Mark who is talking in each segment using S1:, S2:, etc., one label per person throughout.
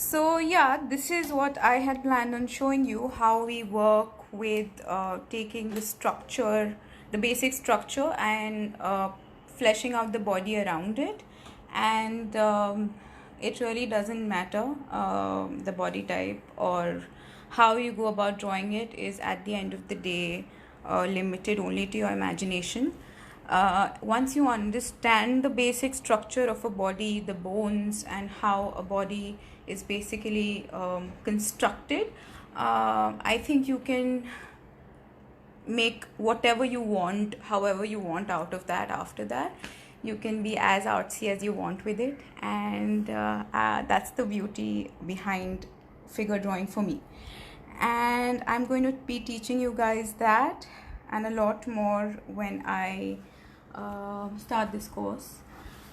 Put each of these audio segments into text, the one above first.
S1: So yeah, this is what I had planned on showing you, how we work with taking the structure, the basic structure, and fleshing out the body around it. And it really doesn't matter the body type or how you go about drawing it is at the end of the day limited only to your imagination. Once you understand the basic structure of a body, the bones, and how a body is basically constructed, I think you can make whatever you want, however you want out of that after that. You can be as artsy as you want with it, and that's the beauty behind figure drawing for me. And I'm going to be teaching you guys that and a lot more when I start this course.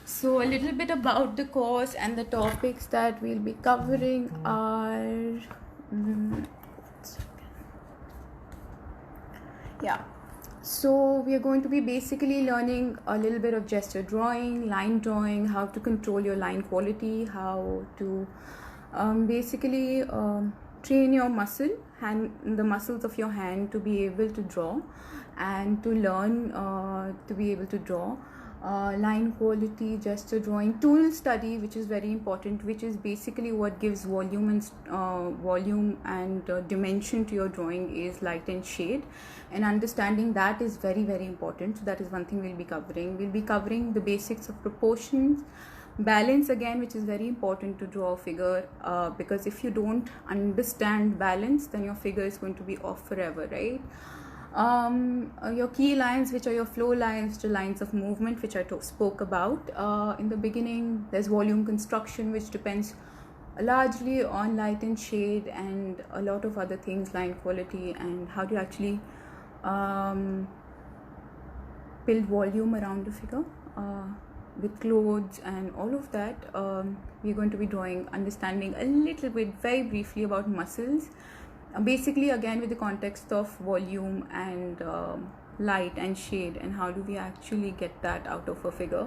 S1: So a little bit about the course and the topics that we'll be covering are yeah, so we are going to be basically learning a little bit of gesture drawing, line drawing, how to control your line quality, how to basically train your the muscles of your hand to be able to draw and to learn to be able to draw. Line quality, gesture drawing, tool study, which is very important, which is basically what gives volume and dimension to your drawing, is light and shade, and understanding that is very, very important. So that is one thing we'll be covering. We'll be covering the basics of proportions, balance again, which is very important to draw a figure, because if you don't understand balance, then your figure is going to be off forever, right? Your key lines, which are your flow lines, the lines of movement, which I spoke about in the beginning. There's volume construction, which depends largely on light and shade, and a lot of other things, line quality, and how to actually build volume around the figure with clothes and all of that. We're going to be understanding a little bit, very briefly, about muscles. Basically, again, with the context of volume and light and shade, and how do we actually get that out of a figure.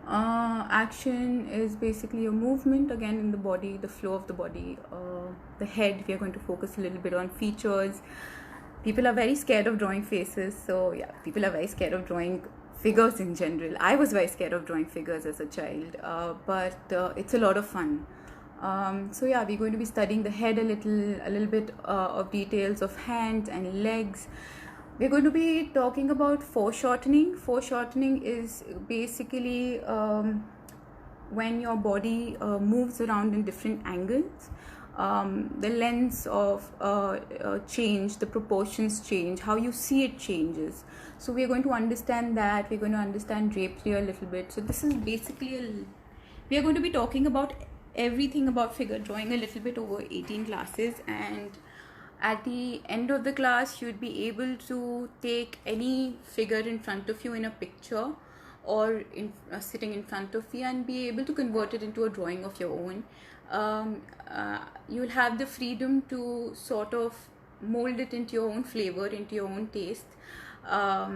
S1: Action is basically a movement, again, in the body, the flow of the body. The head, we are going to focus a little bit on features. People are very scared of drawing faces, so yeah, people are very scared of drawing figures in general. I was very scared of drawing figures as a child, but it's a lot of fun. So yeah, we're going to be studying the head a little bit of details of hands and legs. We're going to be talking about foreshortening. Foreshortening is basically when your body moves around in different angles. The lens of change, the proportions change, how you see it changes. So we're going to understand that. We're going to understand drapery a little bit. So this is basically we are going to be talking about everything about figure drawing a little bit over 18 classes, and at the end of the class you'd be able to take any figure in front of you in a picture or sitting in front of you, and be able to convert it into a drawing of your own. You'll have the freedom to sort of mold it into your own flavor, into your own taste, yeah,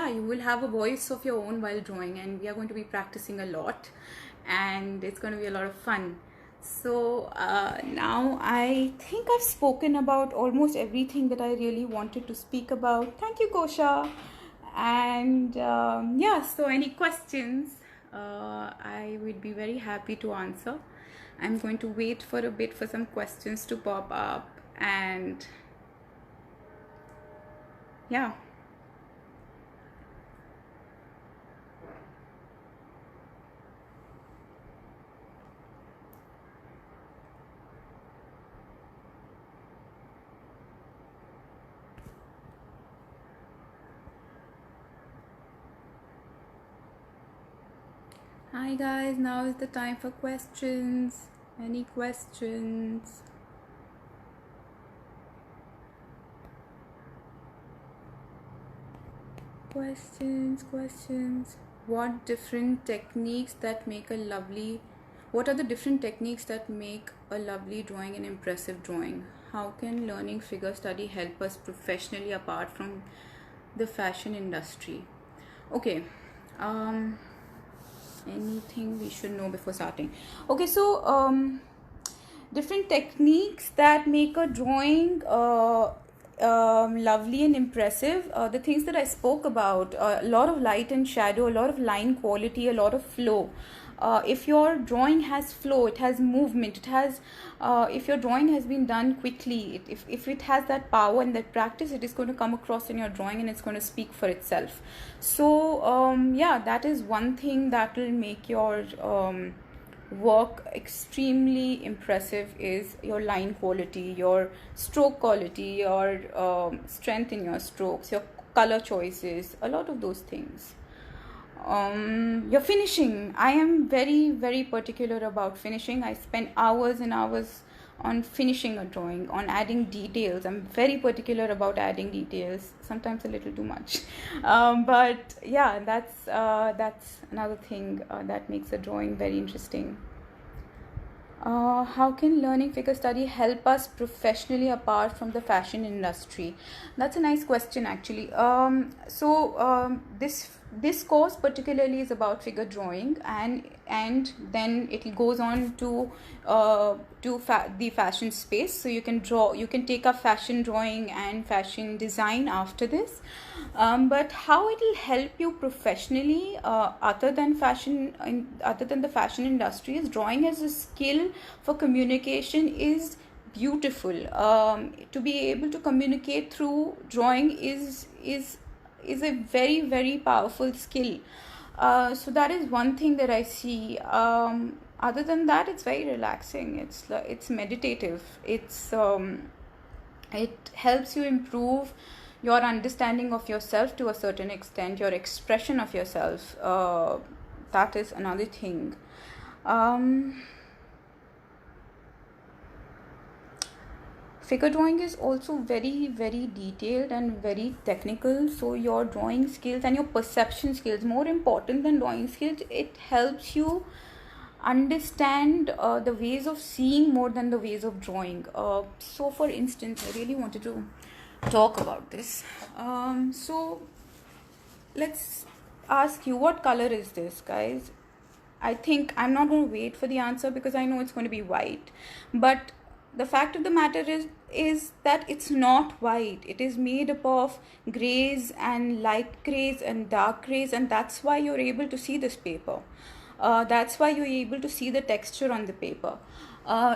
S1: you will have a voice of your own while drawing, and we are going to be practicing a lot, and it's going to be a lot of fun. So now I think I've spoken about almost everything that I really wanted to speak about. Thank you, Kosha. And yeah, so any questions, I would be very happy to answer. I'm going to wait for a bit for some questions to pop up, and yeah. Hi guys, now is the time for questions. Any questions? Questions. What different techniques that make a lovely What are the different techniques that make a lovely drawing an impressive drawing? How can learning figure study help us professionally apart from the fashion industry? Okay. Anything we should know before starting? Okay, so different techniques that make a drawing lovely and impressive. The things that I spoke about, a lot of light and shadow, a lot of line quality, a lot of flow. If your drawing has flow, it has movement, it has if your drawing has been done quickly, if it has that power and that practice, it is going to come across in your drawing and it's going to speak for itself. So yeah, that is one thing that will make your work extremely impressive, is your line quality, your stroke quality, your strength in your strokes, your color choices, a lot of those things. Your finishing, I am very, very particular about finishing. I spend hours and hours on finishing a drawing, on adding details. I'm very particular about adding details, sometimes a little too much. But yeah, that's another thing that makes a drawing very interesting. How can learning figure study help us professionally apart from the fashion industry? That's a nice question, actually. This course particularly is about figure drawing, and then it goes on to the fashion space. So you can take up fashion drawing and fashion design after this. But how it will help you professionally, other than the fashion industry, is drawing as a skill for communication is beautiful. To be able to communicate through drawing is a very, very powerful skill. So that is one thing that I see. Other than that, it's very relaxing. It's meditative. It helps you improve your understanding of yourself to a certain extent, your expression of yourself. That is another thing. Figure drawing is also very, very detailed and very technical. So your drawing skills and your perception skills, more important than drawing skills, it helps you understand the ways of seeing more than the ways of drawing. So for instance, I really wanted to talk about this. So let's ask you, what color is this, guys? I think I'm not going to wait for the answer because I know it's going to be white, but the fact of the matter is that it's not white. It is made up of grays and light grays and dark grays, and that's why you're able to see this paper. That's why you're able to see the texture on the paper.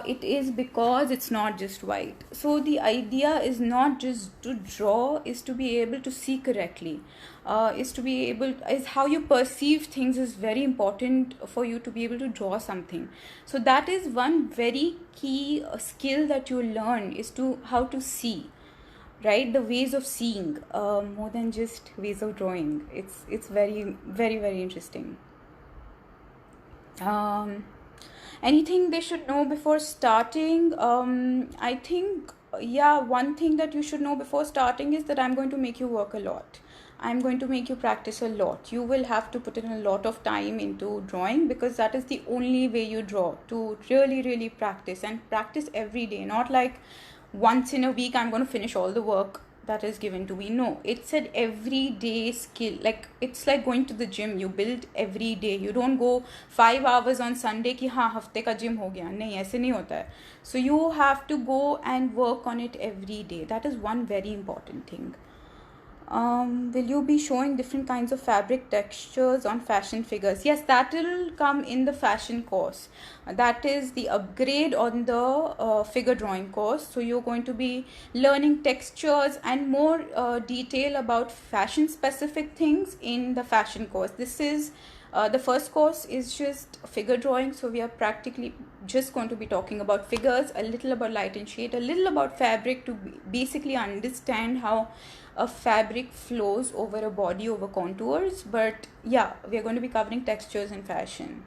S1: It is because it's not just white. So the idea is not just to draw, is to be able to see correctly. Is how you perceive things is very important for you to be able to draw something. So that is one very key skill that you learn, is to how to see, right? The ways of seeing, more than just ways of drawing. It's very, very, very interesting. Anything they should know before starting? I think, yeah, one thing that you should know before starting is that I'm going to make you work a lot. I'm going to make you practice a lot. You will have to put in a lot of time into drawing, because that is the only way you draw, to really, really practice, and practice every day. Not like once in a week I'm going to finish all the work that is given to me. No, it's an everyday skill. Like, it's like going to the gym. You build every day. You don't go 5 hours on Sunday ki हाँ हफ्ते का gym हो गया. नहीं, ऐसे नहीं होता है. So you have to go and work on it every day. That is one very important thing. Will you be showing different kinds of fabric textures on fashion figures? Yes, that will come in the fashion course. That is the upgrade on the figure drawing course. So you're going to be learning textures and more detail about fashion specific things in the fashion course. This is the first course is just figure drawing, so we are practically just going to be talking about figures, a little about light and shade, a little about fabric, to basically understand how a fabric flows over a body, over contours. But yeah, we are going to be covering textures and fashion.